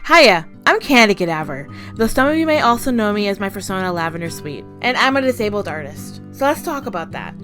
Hiya, I'm Cadaver, though some of you may also know me as my persona Lavender Sweet, and I'm a disabled artist. So let's talk about that.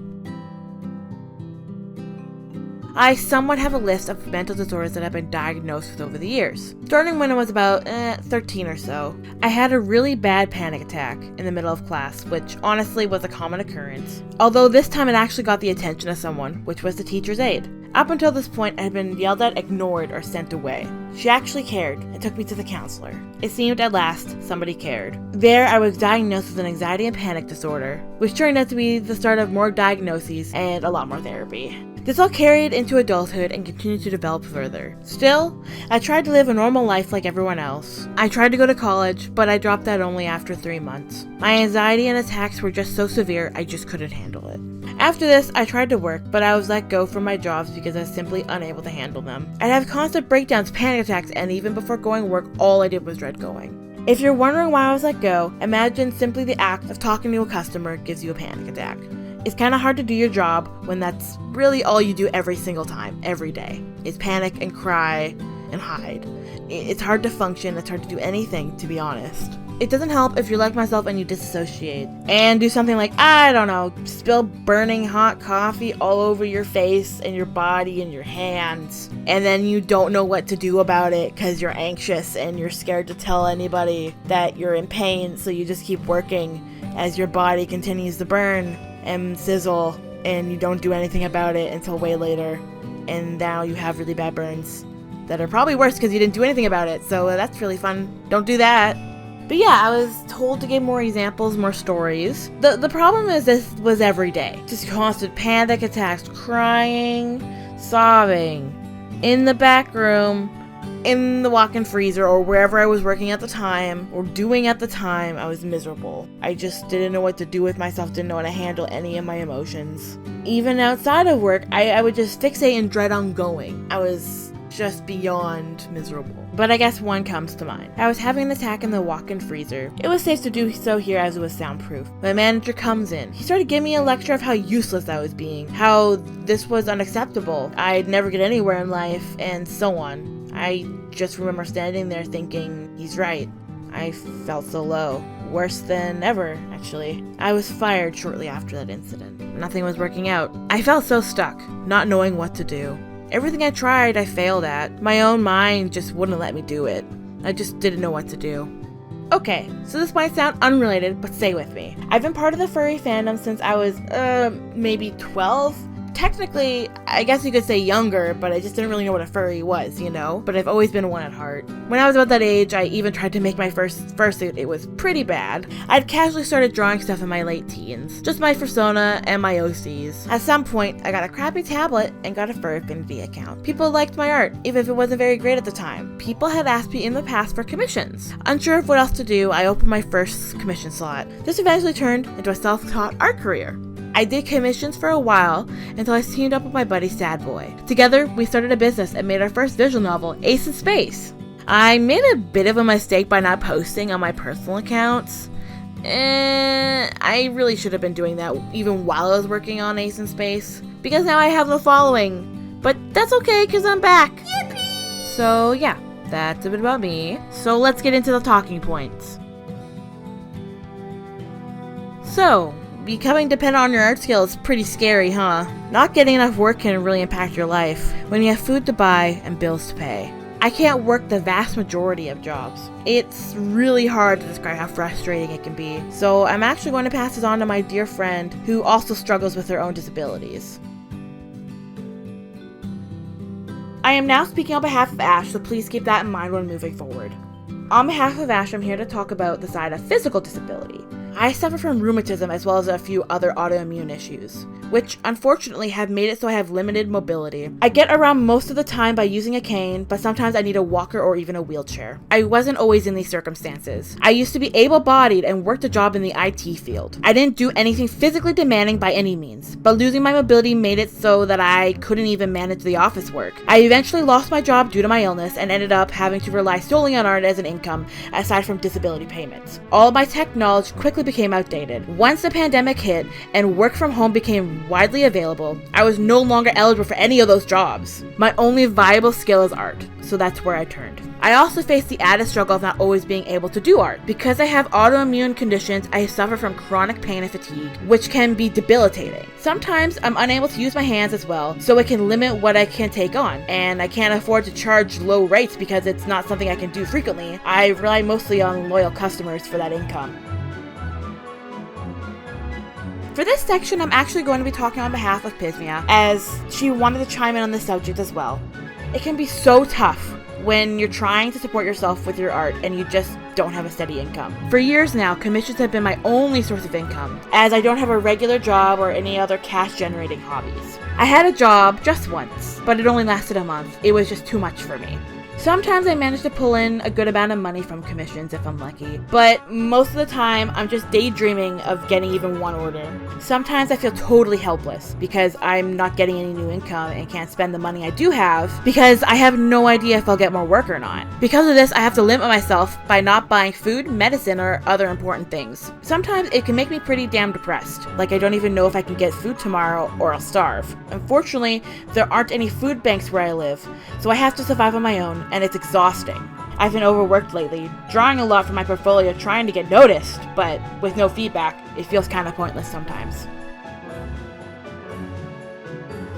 I somewhat have a list of mental disorders that I've been diagnosed with over the years. Starting when I was about 13 or so, I had a really bad panic attack in the middle of class, which honestly was a common occurrence. Although this time it actually got the attention of someone, which was the teacher's aide. Up until this point, I had been yelled at, ignored, or sent away. She actually cared and took me to the counselor. It seemed at last somebody cared. There, I was diagnosed with an anxiety and panic disorder, which turned out to be the start of more diagnoses and a lot more therapy. This all carried into adulthood and continued to develop further. Still, I tried to live a normal life like everyone else. I tried to go to college, but I dropped that only after 3 months. My anxiety and attacks were just so severe, I just couldn't handle it. After this, I tried to work, but I was let go from my jobs because I was simply unable to handle them. I'd have constant breakdowns, panic attacks, and even before going to work, all I did was dread going. If you're wondering why I was let go, imagine simply the act of talking to a customer gives you a panic attack. It's kind of hard to do your job when that's really all you do every single time, every day, is panic and cry and hide. It's hard to function, it's hard to do anything, to be honest. It doesn't help if you're like myself and you disassociate and do something like, I don't know, spill burning hot coffee all over your face and your body and your hands, and then you don't know what to do about it because you're anxious and you're scared to tell anybody that you're in pain, so you just keep working as your body continues to burn and sizzle, and you don't do anything about it until way later, and now you have really bad burns that are probably worse because you didn't do anything about it, so that's really fun. Don't do that. But yeah, I was told to give more examples, more stories. The problem is this was every day. Just constant panic attacks, crying, sobbing, in the back room, in the walk-in freezer, or wherever I was working at the time, or doing at the time. I was miserable. I just didn't know what to do with myself, didn't know how to handle any of my emotions. Even outside of work, I would just fixate and dread on going. I was just beyond miserable. But I guess one comes to mind. I was having an attack in the walk-in freezer. It was safe to do so here as it was soundproof. My manager comes in. He started giving me a lecture of how useless I was being, how this was unacceptable, I'd never get anywhere in life, and so on. I just remember standing there thinking, he's right. I felt so low. Worse than ever, actually. I was fired shortly after that incident. Nothing was working out. I felt so stuck, not knowing what to do. Everything I tried, I failed at. My own mind just wouldn't let me do it. I just didn't know what to do. Okay, so this might sound unrelated, but stay with me. I've been part of the furry fandom since I was, maybe 12? Technically, I guess you could say younger, but I just didn't really know what a furry was, you know? But I've always been one at heart. When I was about that age, I even tried to make my first fursuit. It was pretty bad. I'd casually started drawing stuff in my late teens. Just my persona and my OCs. At some point, I got a crappy tablet and got a Furfinity account. People liked my art, even if it wasn't very great at the time. People had asked me in the past for commissions. Unsure of what else to do, I opened my first commission slot. This eventually turned into a self-taught art career. I did commissions for a while until I teamed up with my buddy Sad Boy. Together, we started a business and made our first visual novel, Ace in Space. I made a bit of a mistake by not posting on my personal accounts. I really should have been doing that even while I was working on Ace in Space, because now I have no following. But that's okay, because I'm back. Yippee! So yeah, that's a bit about me. So let's get into the talking points. So, becoming dependent on your art skill is pretty scary, huh? Not getting enough work can really impact your life when you have food to buy and bills to pay. I can't work the vast majority of jobs. It's really hard to describe how frustrating it can be, so I'm actually going to pass this on to my dear friend who also struggles with her own disabilities. I am now speaking on behalf of Ash, so please keep that in mind when moving forward. On behalf of Ash, I'm here to talk about the side of physical disability. I suffer from rheumatism as well as a few other autoimmune issues, which unfortunately have made it so I have limited mobility. I get around most of the time by using a cane, but sometimes I need a walker or even a wheelchair. I wasn't always in these circumstances. I used to be able-bodied and worked a job in the IT field. I didn't do anything physically demanding by any means, but losing my mobility made it so that I couldn't even manage the office work. I eventually lost my job due to my illness and ended up having to rely solely on art as an income, aside from disability payments. All of my tech knowledge quickly became outdated. Once the pandemic hit and work from home became widely available, I was no longer eligible for any of those jobs. My only viable skill is art, so that's where I turned. I also faced the added struggle of not always being able to do art. Because I have autoimmune conditions, I suffer from chronic pain and fatigue, which can be debilitating. Sometimes I'm unable to use my hands as well, so it can limit what I can take on, and I can't afford to charge low rates because it's not something I can do frequently. I rely mostly on loyal customers for that income. For this section, I'm actually going to be talking on behalf of Psimya, as she wanted to chime in on this subject as well. It can be so tough when you're trying to support yourself with your art and you just don't have a steady income. For years now, commissions have been my only source of income, as I don't have a regular job or any other cash-generating hobbies. I had a job just once, but it only lasted a month. It was just too much for me. Sometimes I manage to pull in a good amount of money from commissions if I'm lucky, but most of the time I'm just daydreaming of getting even one order. Sometimes I feel totally helpless because I'm not getting any new income and can't spend the money I do have because I have no idea if I'll get more work or not. Because of this, I have to limit myself by not buying food, medicine, or other important things. Sometimes it can make me pretty damn depressed, like I don't even know if I can get food tomorrow or I'll starve. Unfortunately, there aren't any food banks where I live, so I have to survive on my own, and it's exhausting. I've been overworked lately, drawing a lot for my portfolio trying to get noticed, but with no feedback, it feels kind of pointless sometimes.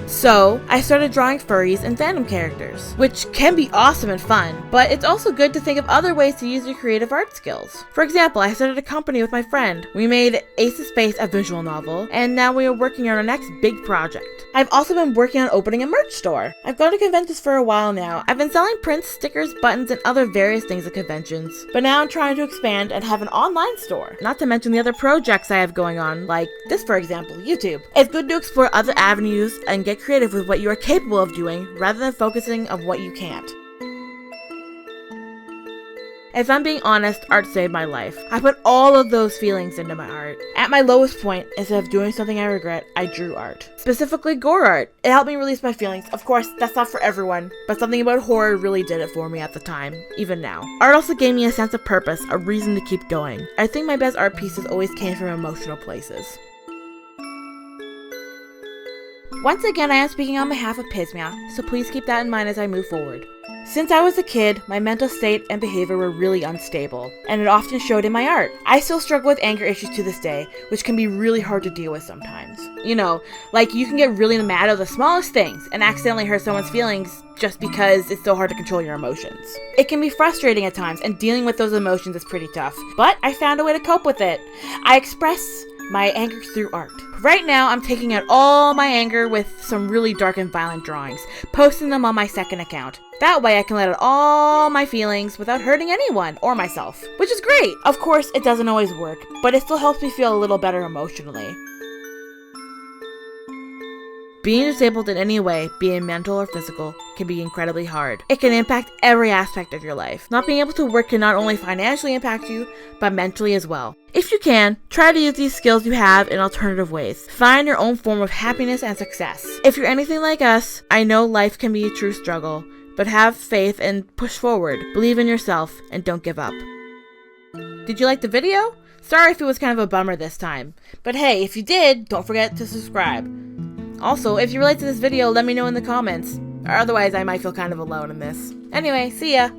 So, I started drawing furries and fandom characters, which can be awesome and fun, but it's also good to think of other ways to use your creative art skills. For example, I started a company with my friend. We made Ace of Space a visual novel, and now we are working on our next big project. I've also been working on opening a merch store. I've gone to conventions for a while now. I've been selling prints, stickers, buttons, and other various things at conventions, but now I'm trying to expand and have an online store. Not to mention the other projects I have going on, like this for example, YouTube. It's good to explore other avenues and get creative with what you are capable of doing rather than focusing on what you can't. If I'm being honest, art saved my life. I put all of those feelings into my art. At my lowest point, instead of doing something I regret, I drew art. Specifically gore art. It helped me release my feelings. Of course, that's not for everyone, but something about horror really did it for me at the time, even now. Art also gave me a sense of purpose, a reason to keep going. I think my best art pieces always came from emotional places. Once again, I am speaking on behalf of Psimya, so please keep that in mind as I move forward. Since I was a kid, my mental state and behavior were really unstable, and it often showed in my art. I still struggle with anger issues to this day, which can be really hard to deal with sometimes. You know, like you can get really mad over the smallest things and accidentally hurt someone's feelings just because it's so hard to control your emotions. It can be frustrating at times, and dealing with those emotions is pretty tough, but I found a way to cope with it. I express my anger through art. Right now, I'm taking out all my anger with some really dark and violent drawings, posting them on my second account. That way I can let out all my feelings without hurting anyone or myself, which is great. Of course, it doesn't always work, but it still helps me feel a little better emotionally. Being disabled in any way, be it mental or physical, can be incredibly hard. It can impact every aspect of your life. Not being able to work can not only financially impact you, but mentally as well. If you can, try to use these skills you have in alternative ways. Find your own form of happiness and success. If you're anything like us, I know life can be a true struggle, but have faith and push forward. Believe in yourself and don't give up. Did you like the video? Sorry if it was kind of a bummer this time, but hey, if you did, don't forget to subscribe. Also, if you relate to this video, let me know in the comments, or otherwise I might feel kind of alone in this. Anyway, see ya!